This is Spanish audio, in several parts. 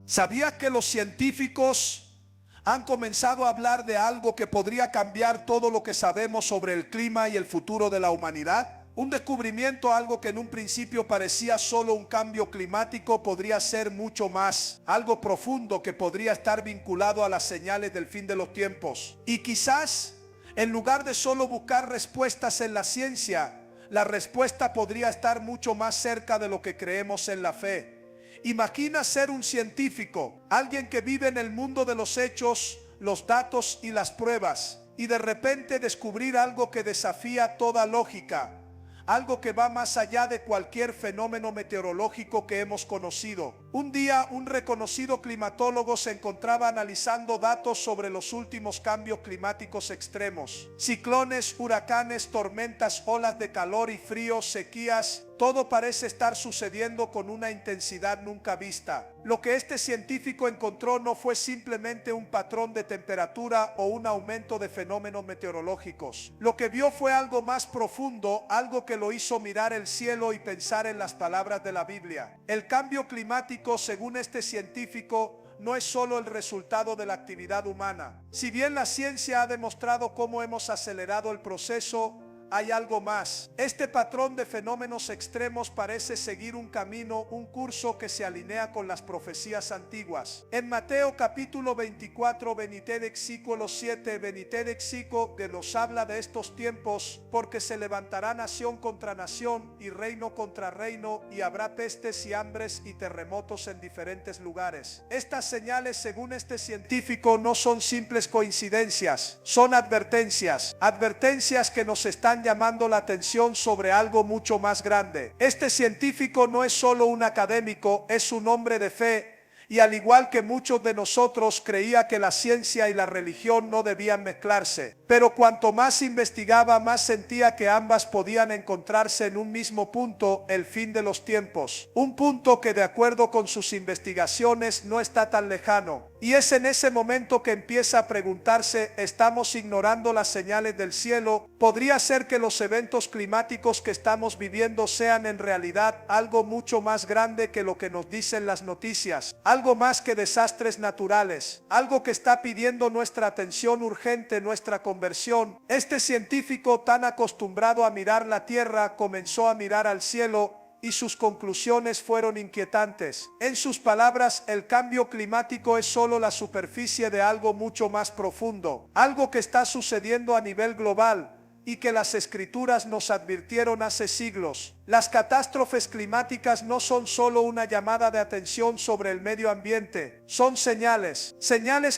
¿Sabías que los científicos han comenzado a hablar de algo que podría cambiar todo lo que sabemos sobre el clima y el futuro de la humanidad? Un descubrimiento, algo que en un principio parecía solo un cambio climático, podría ser mucho más, algo profundo que podría estar vinculado a las señales del fin de los tiempos. Y quizás, en lugar de solo buscar respuestas en la ciencia, la respuesta podría estar mucho más cerca de lo que creemos en la fe. Imagina ser un científico, alguien que vive en el mundo de los hechos, los datos y las pruebas, y de repente descubrir algo que desafía toda lógica, algo que va más allá de cualquier fenómeno meteorológico que hemos conocido. Un día, un reconocido climatólogo se encontraba analizando datos sobre los últimos cambios climáticos extremos. Ciclones, huracanes, tormentas, olas de calor y frío, sequías. Todo parece estar sucediendo con una intensidad nunca vista. Lo que este científico encontró no fue simplemente un patrón de temperatura o un aumento de fenómenos meteorológicos. Lo que vio fue algo más profundo, algo que lo hizo mirar el cielo y pensar en las palabras de la Biblia. El cambio climático, según este científico, no es solo el resultado de la actividad humana. Si bien la ciencia ha demostrado cómo hemos acelerado el proceso, hay algo más. Este patrón de fenómenos extremos parece seguir un camino, un curso que se alinea con las profecías antiguas. En Mateo capítulo 24, venite dexículo 7, venite dexículo, que nos habla de estos tiempos, porque se levantará nación contra nación y reino contra reino, y habrá pestes y hambres y terremotos en diferentes lugares. Estas señales, según este científico, no son simples coincidencias, son advertencias que nos están llamando la atención sobre algo mucho más grande. Este científico no es solo un académico, es un hombre de fe, y al igual que muchos de nosotros, creía que la ciencia y la religión no debían mezclarse. Pero cuanto más investigaba, más sentía que ambas podían encontrarse en un mismo punto, el fin de los tiempos. Un punto que, de acuerdo con sus investigaciones, no está tan lejano. Y es en ese momento que empieza a preguntarse, ¿estamos ignorando las señales del cielo? ¿Podría ser que los eventos climáticos que estamos viviendo sean en realidad algo mucho más grande que lo que nos dicen las noticias? Algo más que desastres naturales, algo que está pidiendo nuestra atención urgente, nuestra conversión. Este científico, tan acostumbrado a mirar la tierra, comenzó a mirar al cielo, y sus conclusiones fueron inquietantes. En sus palabras, el cambio climático es solo la superficie de algo mucho más profundo, algo que está sucediendo a nivel global y que las escrituras nos advirtieron hace siglos. Las catástrofes climáticas no son solo una llamada de atención sobre el medio ambiente, son señales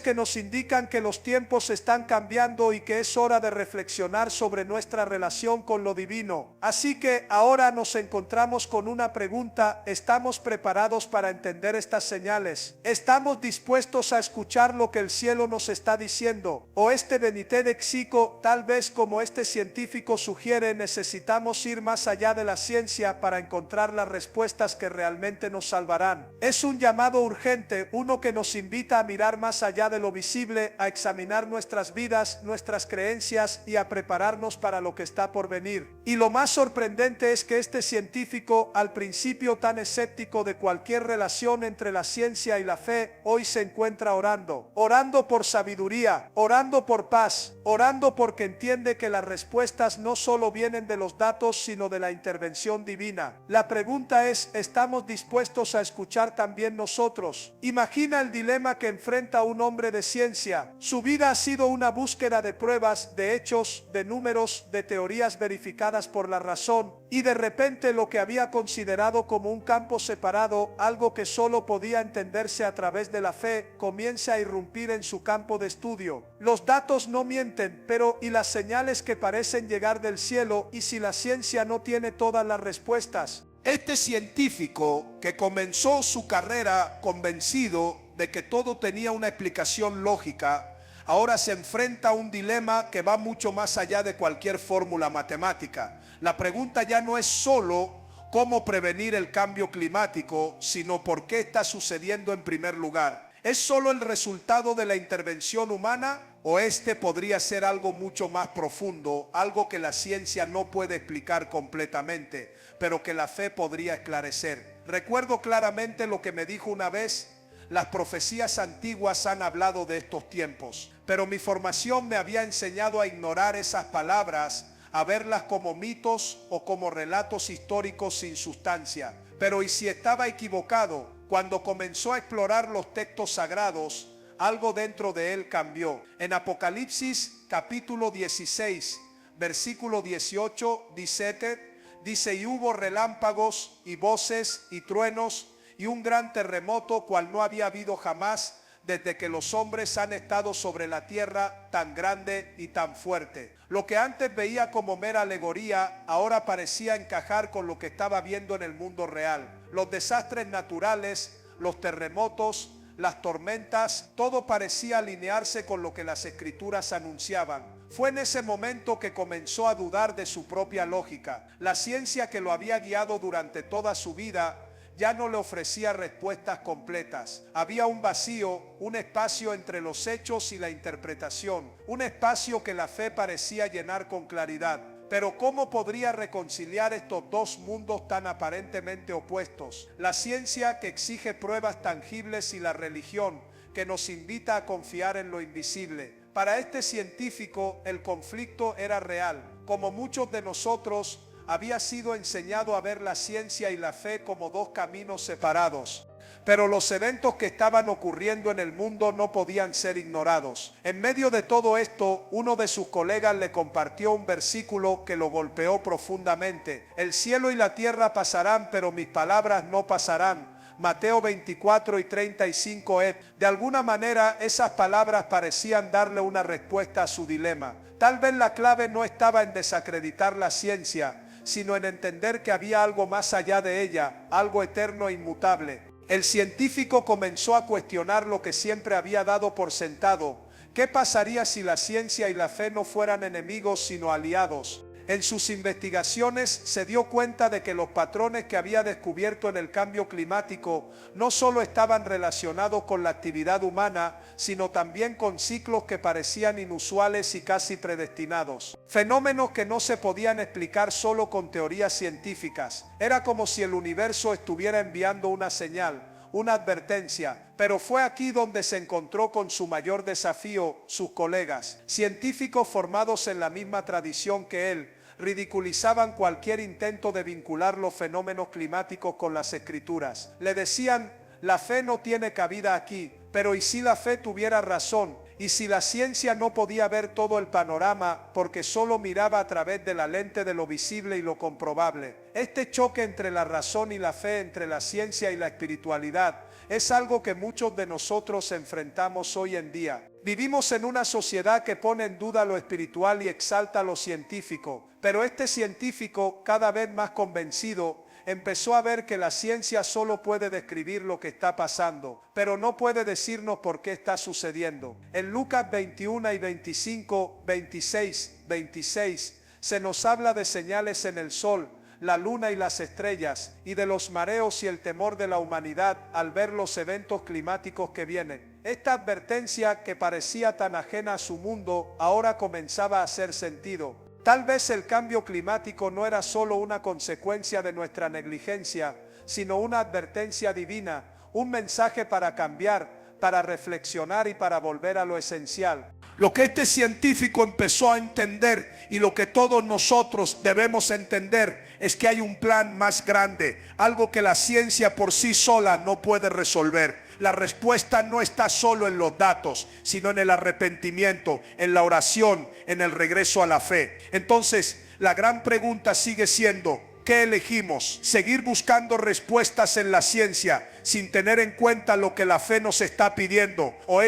que nos indican que los tiempos están cambiando y que es hora de reflexionar sobre nuestra relación con lo divino. Así que ahora nos encontramos con una pregunta: ¿estamos preparados para entender estas señales? ¿Estamos dispuestos a escuchar lo que el cielo nos está diciendo? ¿O este venite dexículo, tal vez como este científico sugiere, necesitamos ir más allá de la ciencia para encontrar las respuestas que realmente nos salvarán? Es un llamado urgente, uno que nos invita a mirar más allá de lo visible, a examinar nuestras vidas, nuestras creencias y a prepararnos para lo que está por venir. Y lo más sorprendente es que este científico, al principio tan escéptico de cualquier relación entre la ciencia y la fe, hoy se encuentra orando por sabiduría, orando por paz, orando porque entiende que las respuestas no solo vienen de los datos, sino de la intervención divina. La pregunta es, ¿estamos dispuestos a escuchar también nosotros? Imagina el dilema que enfrenta un hombre de ciencia. Su vida ha sido una búsqueda de pruebas, de hechos, de números, de teorías verificadas por la razón, y de repente lo que había considerado como un campo separado, algo que solo podía entenderse a través de la fe, comienza a irrumpir en su campo de estudio. Los datos no mienten, pero ¿y las señales que parecen llegar del cielo? ¿Y si la ciencia no tiene todas las respuestas? Este científico, que comenzó su carrera convencido de que todo tenía una explicación lógica, ahora se enfrenta a un dilema que va mucho más allá de cualquier fórmula matemática. La pregunta ya no es solo cómo prevenir el cambio climático, sino por qué está sucediendo en primer lugar. ¿Es solo el resultado de la intervención humana? ¿O este podría ser algo mucho más profundo, algo que la ciencia no puede explicar completamente, pero que la fe podría esclarecer? Recuerdo claramente lo que me dijo una vez: Las profecías antiguas han hablado de estos tiempos, pero mi formación me había enseñado a ignorar esas palabras, a verlas como mitos o como relatos históricos sin sustancia. Pero ¿y si estaba equivocado? Cuando comenzó a explorar los textos sagrados, algo dentro de él cambió. En Apocalipsis capítulo 16, versículo 18, 17, dice: y hubo relámpagos y voces y truenos y un gran terremoto, cual no había habido jamás desde que los hombres han estado sobre la tierra, tan grande y tan fuerte. Lo que antes veía como mera alegoría, ahora parecía encajar con lo que estaba viendo en el mundo real. Los desastres naturales, los terremotos, las tormentas, todo parecía alinearse con lo que las escrituras anunciaban. Fue en ese momento que comenzó a dudar de su propia lógica. La ciencia que lo había guiado durante toda su vida ya no le ofrecía respuestas completas. Había un vacío, un espacio entre los hechos y la interpretación, un espacio que la fe parecía llenar con claridad. Pero ¿cómo podría reconciliar estos dos mundos tan aparentemente opuestos? La ciencia, que exige pruebas tangibles, y la religión, que nos invita a confiar en lo invisible. Para este científico, el conflicto era real. Como muchos de nosotros, había sido enseñado a ver la ciencia y la fe como dos caminos separados. Pero los eventos que estaban ocurriendo en el mundo no podían ser ignorados. En medio de todo esto, uno de sus colegas le compartió un versículo que lo golpeó profundamente. El cielo y la tierra pasarán, pero mis palabras no pasarán. Mateo 24 y 35. De alguna manera, esas palabras parecían darle una respuesta a su dilema. Tal vez la clave no estaba en desacreditar la ciencia, sino en entender que había algo más allá de ella, algo eterno e inmutable. El científico comenzó a cuestionar lo que siempre había dado por sentado. ¿Qué pasaría si la ciencia y la fe no fueran enemigos sino aliados? En sus investigaciones se dio cuenta de que los patrones que había descubierto en el cambio climático no solo estaban relacionados con la actividad humana, sino también con ciclos que parecían inusuales y casi predestinados. Fenómenos que no se podían explicar solo con teorías científicas. Era como si el universo estuviera enviando una señal, una advertencia. Pero fue aquí donde se encontró con su mayor desafío: sus colegas, científicos formados en la misma tradición que él, ridiculizaban cualquier intento de vincular los fenómenos climáticos con las escrituras. Le decían: la fe no tiene cabida aquí. Pero ¿y si la fe tuviera razón? ¿Y si la ciencia no podía ver todo el panorama porque solo miraba a través de la lente de lo visible y lo comprobable? Este choque entre la razón y la fe, entre la ciencia y la espiritualidad, es algo que muchos de nosotros enfrentamos hoy en día. Vivimos en una sociedad que pone en duda lo espiritual y exalta lo científico. Pero este científico, cada vez más convencido, empezó a ver que la ciencia solo puede describir lo que está pasando, pero no puede decirnos por qué está sucediendo. En Lucas 21 y 25, 26, 26, se nos habla de señales en el sol, la luna y las estrellas, y de los mareos y el temor de la humanidad al ver los eventos climáticos que vienen. Esta advertencia, que parecía tan ajena a su mundo, ahora comenzaba a hacer sentido. Tal vez el cambio climático no era solo una consecuencia de nuestra negligencia, sino una advertencia divina, un mensaje para cambiar, para reflexionar y para volver a lo esencial. Lo que este científico empezó a entender, y lo que todos nosotros debemos entender, es que hay un plan más grande, algo que la ciencia por sí sola no puede resolver. La respuesta no está solo en los datos, sino en el arrepentimiento, en la oración, en el regreso a la fe. Entonces, la gran pregunta sigue siendo: ¿qué elegimos? ¿Seguir buscando respuestas en la ciencia sin tener en cuenta lo que la fe nos está pidiendo? ¿O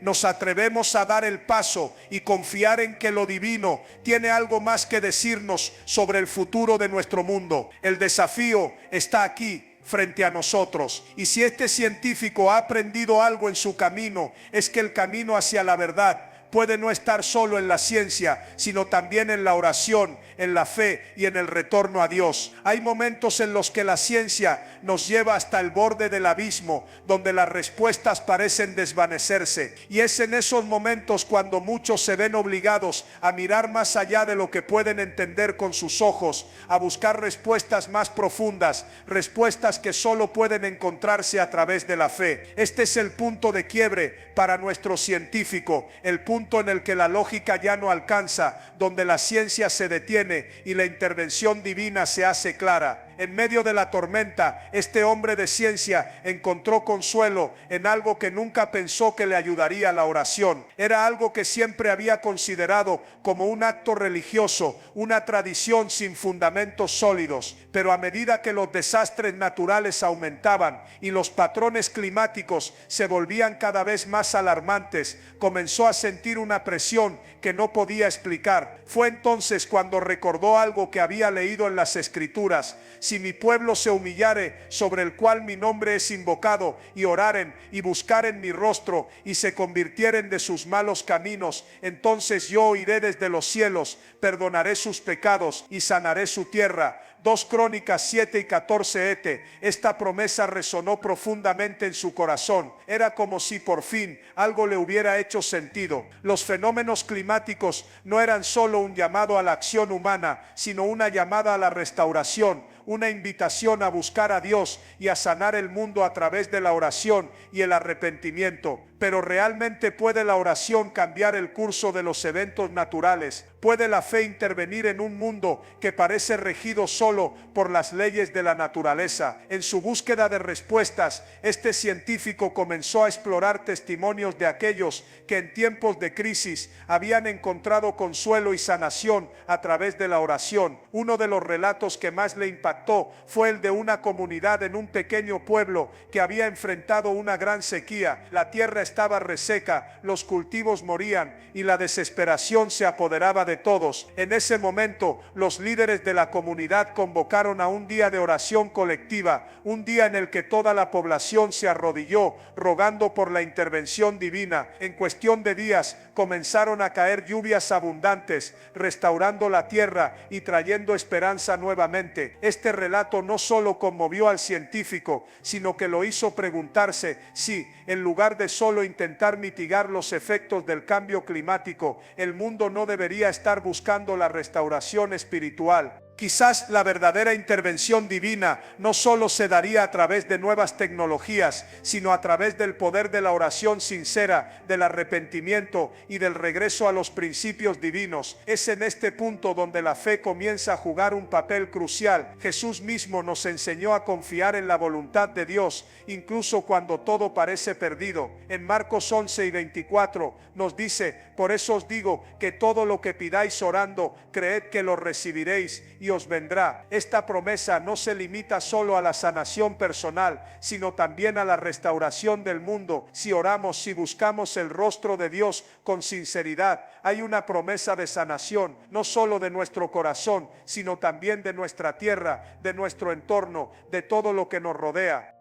nos atrevemos a dar el paso y confiar en que lo divino tiene algo más que decirnos sobre el futuro de nuestro mundo? El desafío está aquí, frente a nosotros. Y si este científico ha aprendido algo en su camino, es que el camino hacia la verdad puede no estar solo en la ciencia, sino también en la oración, en la fe y en el retorno a Dios. Hay momentos en los que la ciencia nos lleva hasta el borde del abismo, donde las respuestas parecen desvanecerse. Y es en esos momentos cuando muchos se ven obligados a mirar más allá de lo que pueden entender con sus ojos, a buscar respuestas más profundas, respuestas que solo pueden encontrarse a través de la fe. Este es el punto de quiebre para nuestro científico, el punto en el que la lógica ya no alcanza, donde la ciencia se detiene y la intervención divina se hace clara. En medio de la tormenta, este hombre de ciencia encontró consuelo en algo que nunca pensó que le ayudaría: la oración. Era algo que siempre había considerado como un acto religioso, una tradición sin fundamentos sólidos. Pero a medida que los desastres naturales aumentaban y los patrones climáticos se volvían cada vez más alarmantes, comenzó a sentir una presión que no podía explicar. Fue entonces cuando recordó algo que había leído en las Escrituras: si mi pueblo se humillare, sobre el cual mi nombre es invocado, y oraren y buscaren mi rostro, y se convirtieren de sus malos caminos, entonces yo oiré desde los cielos, perdonaré sus pecados y sanaré su tierra. 2 Crónicas 7:14. Esta promesa resonó profundamente en su corazón. Era como si por fin algo le hubiera hecho sentido. Los fenómenos climáticos no eran solo un llamado a la acción humana, sino una llamada a la restauración, una invitación a buscar a Dios y a sanar el mundo a través de la oración y el arrepentimiento. Pero ¿realmente puede la oración cambiar el curso de los eventos naturales? ¿Puede la fe intervenir en un mundo que parece regido solo por las leyes de la naturaleza? En su búsqueda de respuestas, este científico comenzó a explorar testimonios de aquellos que en tiempos de crisis habían encontrado consuelo y sanación a través de la oración. Uno de los relatos que más le impactó fue el de una comunidad en un pequeño pueblo que había enfrentado una gran sequía. La tierra estaba reseca, los cultivos morían y la desesperación se apoderaba de todos. En ese momento, los líderes de la comunidad convocaron a un día de oración colectiva, un día en el que toda la población se arrodilló, rogando por la intervención divina. En cuestión de días, comenzaron a caer lluvias abundantes, restaurando la tierra y trayendo esperanza nuevamente. Este relato no solo conmovió al científico, sino que lo hizo preguntarse si, en lugar de solo intentar mitigar los efectos del cambio climático, el mundo no debería estar buscando la restauración espiritual. Quizás la verdadera intervención divina no solo se daría a través de nuevas tecnologías, sino a través del poder de la oración sincera, del arrepentimiento y del regreso a los principios divinos. Es en este punto donde la fe comienza a jugar un papel crucial. Jesús mismo nos enseñó a confiar en la voluntad de Dios, incluso cuando todo parece perdido. En Marcos 11:24 nos dice: por eso os digo que todo lo que pidáis orando, creed que lo recibiréis y os vendrá. Esta promesa no se limita solo a la sanación personal, sino también a la restauración del mundo. Si oramos, si buscamos el rostro de Dios con sinceridad, hay una promesa de sanación, no solo de nuestro corazón, sino también de nuestra tierra, de nuestro entorno, de todo lo que nos rodea.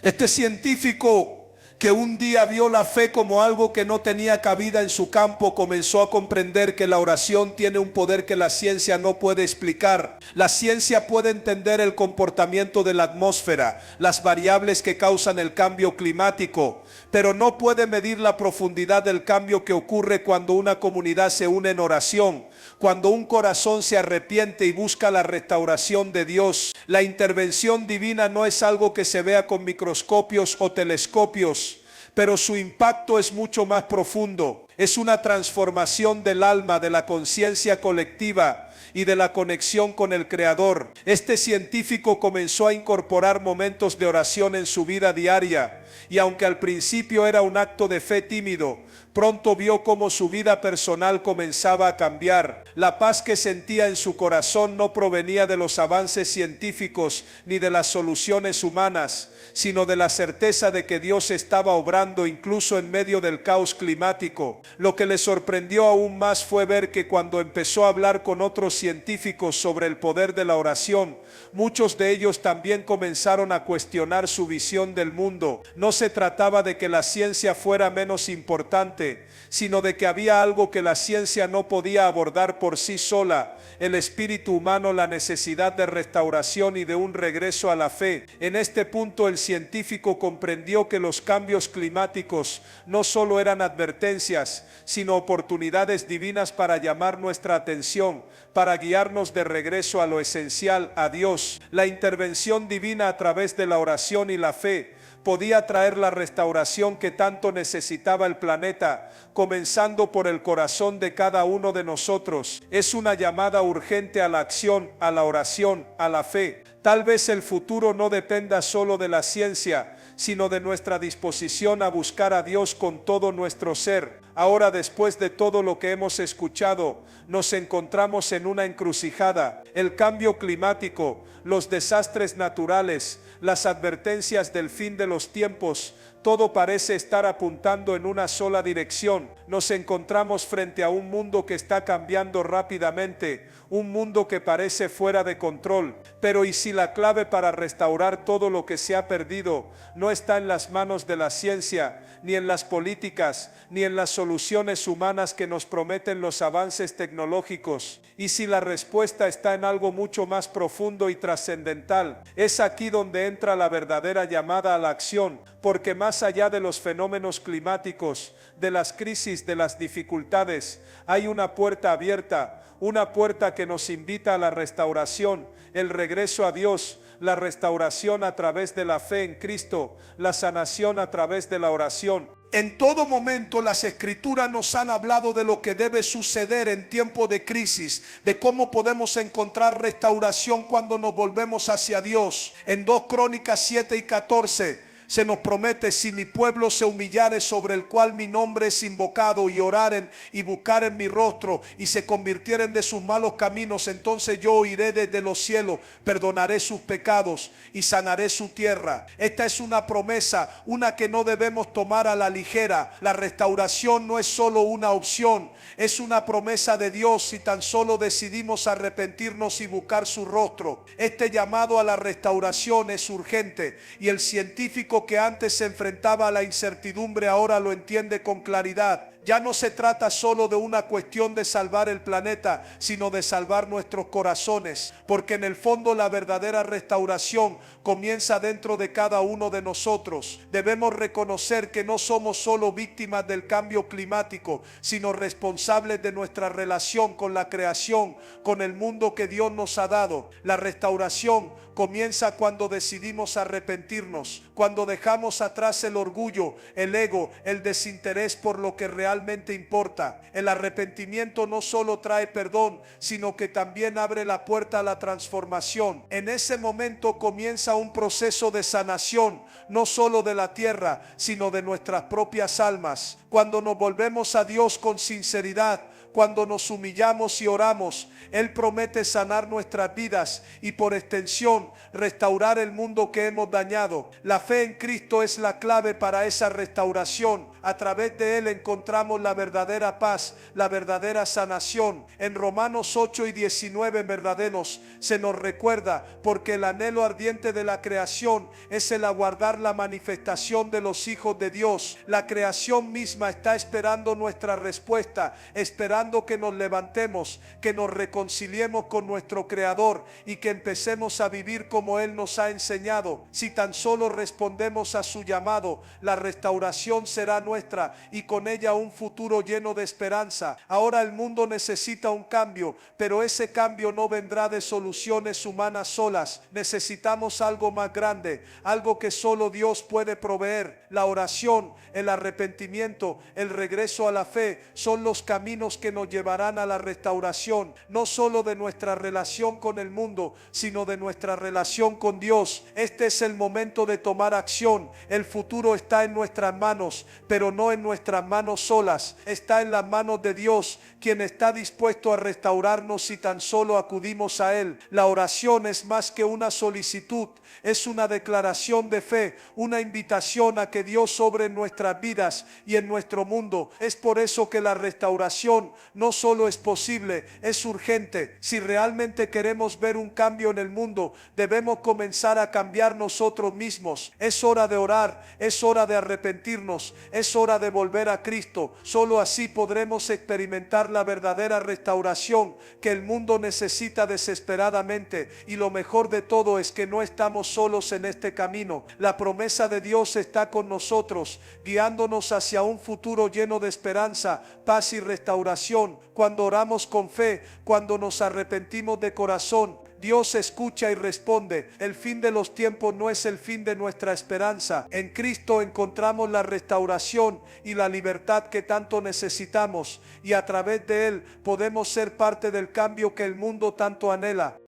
Este científico, que un día vio la fe como algo que no tenía cabida en su campo, comenzó a comprender que la oración tiene un poder que la ciencia no puede explicar. La ciencia puede entender el comportamiento de la atmósfera, las variables que causan el cambio climático, pero no puede medir la profundidad del cambio que ocurre cuando una comunidad se une en oración, cuando un corazón se arrepiente y busca la restauración de Dios. La intervención divina no es algo que se vea con microscopios o telescopios, pero su impacto es mucho más profundo. Es una transformación del alma, de la conciencia colectiva y de la conexión con el Creador. Este científico comenzó a incorporar momentos de oración en su vida diaria, y aunque al principio era un acto de fe tímido, pronto vio cómo su vida personal comenzaba a cambiar. La paz que sentía en su corazón no provenía de los avances científicos ni de las soluciones humanas, sino de la certeza de que Dios estaba obrando incluso en medio del caos climático. Lo que le sorprendió aún más fue ver que cuando empezó a hablar con otros estudios científicos sobre el poder de la oración, muchos de ellos también comenzaron a cuestionar su visión del mundo. No se trataba de que la ciencia fuera menos importante, sino de que había algo que la ciencia no podía abordar por sí sola: el espíritu humano, la necesidad de restauración y de un regreso a la fe. En este punto el científico comprendió que los cambios climáticos no solo eran advertencias, sino oportunidades divinas para llamar nuestra atención, para guiarnos de regreso a lo esencial, a Dios. La intervención divina a través de la oración y la fe podía traer la restauración que tanto necesitaba el planeta, comenzando por el corazón de cada uno de nosotros. Es una llamada urgente a la acción, a la oración, a la fe. Tal vez el futuro no dependa solo de la ciencia, sino de nuestra disposición a buscar a Dios con todo nuestro ser. Ahora, después de todo lo que hemos escuchado, nos encontramos en una encrucijada: el cambio climático, los desastres naturales, las advertencias del fin de los tiempos. Todo parece estar apuntando en una sola dirección. Nos encontramos frente a un mundo que está cambiando rápidamente, un mundo que parece fuera de control. Pero ¿y si la clave para restaurar todo lo que se ha perdido no está en las manos de la ciencia, ni en las políticas, ni en las soluciones humanas que nos prometen los avances tecnológicos? ¿Y si la respuesta está en algo mucho más profundo y trascendental? Es aquí donde entra la verdadera llamada a la acción, porque más allá de los fenómenos climáticos, de las crisis, de las dificultades, hay una puerta abierta, una puerta que nos invita a la restauración, el regreso a Dios, la restauración a través de la fe en Cristo, la sanación a través de la oración. En todo momento las Escrituras nos han hablado de lo que debe suceder en tiempo de crisis, de cómo podemos encontrar restauración cuando nos volvemos hacia Dios. En 2 Crónicas 7:14 se nos promete: si mi pueblo se humillare, sobre el cual mi nombre es invocado, y oraren y buscaren mi rostro, y se convirtieren de sus malos caminos, entonces yo oiré desde los cielos, perdonaré sus pecados y sanaré su tierra. Esta es una promesa, una que no debemos tomar a la ligera. La restauración no es solo una opción, es una promesa de Dios si tan solo decidimos arrepentirnos y buscar su rostro. Este llamado a la restauración es urgente, y el científico que antes se enfrentaba a la incertidumbre ahora lo entiende con claridad. Ya no se trata solo de una cuestión de salvar el planeta, sino de salvar nuestros corazones, porque en el fondo la verdadera restauración comienza dentro de cada uno de nosotros. Debemos reconocer que no somos solo víctimas del cambio climático, sino responsables de nuestra relación con la creación, con el mundo que Dios nos ha dado. La restauración comienza cuando decidimos arrepentirnos, cuando dejamos atrás el orgullo, el ego, el desinterés por lo que realmente importa. El arrepentimiento no solo trae perdón, sino que también abre la puerta a la transformación. En ese momento comienza un proceso de sanación, no solo de la tierra, sino de nuestras propias almas. Cuando nos volvemos a Dios con sinceridad, cuando nos humillamos y oramos, Él promete sanar nuestras vidas y por extensión restaurar el mundo que hemos dañado. La fe en Cristo es la clave para esa restauración. A través de Él encontramos la verdadera paz, la verdadera sanación. En Romanos 8:19 verdaderos se nos recuerda: porque el anhelo ardiente de la creación es el aguardar la manifestación de los hijos de Dios. La creación misma está esperando nuestra respuesta, esperando que nos levantemos, que nos reconciliemos con nuestro Creador y que empecemos a vivir como Él nos ha enseñado. Si tan solo respondemos a su llamado, la restauración será nuestra y con ella un futuro lleno de esperanza. Ahora el mundo necesita un cambio, pero ese cambio no vendrá de soluciones humanas solas. Necesitamos algo más grande, algo que solo Dios puede proveer. La oración, el arrepentimiento, el regreso a la fe son los caminos que nos llevarán a la restauración, no solo de nuestra relación con el mundo, sino de nuestra relación con Dios. Este es el momento de tomar acción. El futuro está en nuestras manos, pero no en nuestras manos solas. Está en las manos de Dios, quien está dispuesto a restaurarnos si tan solo acudimos a Él. La oración es más que una solicitud, es una declaración de fe, una invitación a que Dios obre en nuestras vidas y en nuestro mundo. Es por eso que la restauración no solo es posible, es urgente. Si realmente queremos ver un cambio en el mundo, debemos comenzar a cambiar nosotros mismos. Es hora de orar, es hora de arrepentirnos, es hora de volver a Cristo. Solo así podremos experimentar la verdadera restauración que el mundo necesita desesperadamente. Y lo mejor de todo es que no estamos solos en este camino. La promesa de Dios está con nosotros, guiándonos hacia un futuro lleno de esperanza, paz y restauración. Cuando oramos con fe, cuando nos arrepentimos de corazón, Dios escucha y responde. El fin de los tiempos no es el fin de nuestra esperanza. En Cristo encontramos la restauración y la libertad que tanto necesitamos, y a través de Él podemos ser parte del cambio que el mundo tanto anhela.